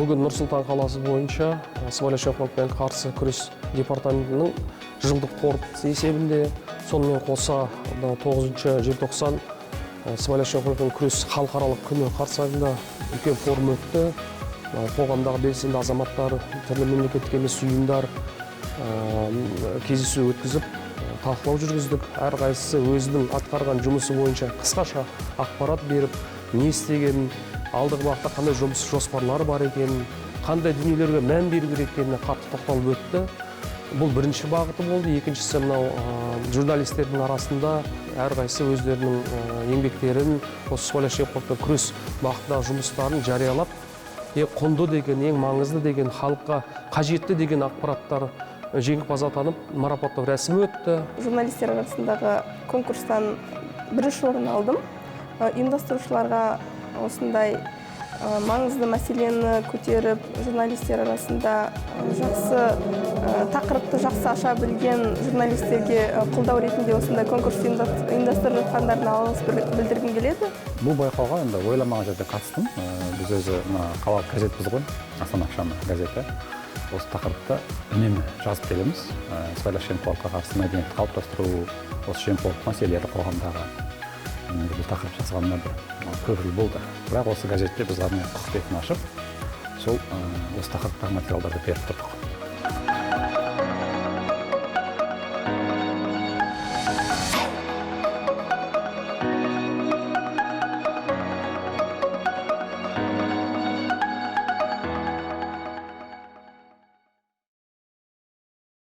Бүгін Нұр-Сұлтан қаласы бойынша сыбайлас жемқорлықпен қарсы күрес департаментінің жылдық қорытындысы есебінде, сонымен қоса 9 желтоқсан сыбайлас жемқорлықпен күрес халықаралық күні қарсаңында үлкен форум өтті. Қоғамдағы белсенді азаматтар, түрлі мемлекеттік емес ұйымдар кездесу өткізіп, талқылау жүргіздік. Әрқайсысы өзінің атқарған жұмысы бойынша қысқаша ақпарат беріп, не істегенін, алдағы уақытта қандай жұмыс жоспарлары бар екенін, қандай дүниелерге мән беру керек екеніне қатты тоқталып өтті. Бұл бірінші бағыты болды. Екіншісі мынау журналистердің арасында әрқайсысы өздерінің еңбектерін, осы сыбайлас жемқорлықпен күрес бағытындағы жұмыстарын жариялап, құнды деген, ең маңызды деген, халыққа қажетті деген ақпараттар жеңімпаз атанып, марапаттау рәсімі өтті. Журналистер арасындағы конкурстан бірінші орын алдым. Ұйымдастырушыларға осындай маңызды мәселені көтеріп, журналистер арасында тақырыпты жақсы аша білген журналистерге қолдау ретінде осындай конкурс ұйымдастырып жатқандарына алғыс білдіргім келеді. Бұл байқауға енді ойламаған жерде қатыстым. Біз өзі қалалық газетпіз ғой, Астана ақшамы газеті. Осы тақырыпта үнемі жазып келеміз. Сыбайлас жемқорлыққа қарсы мәдениетті қалыптастыру, осы жемқорлық мәселелері қоғамдағы бұл тақырып жазғанына көп жыл болды. Бірақ осы газетте біз арнайы құқық бетін ашып, сол осы тақырыптағы материалдарды беріп тұрдық.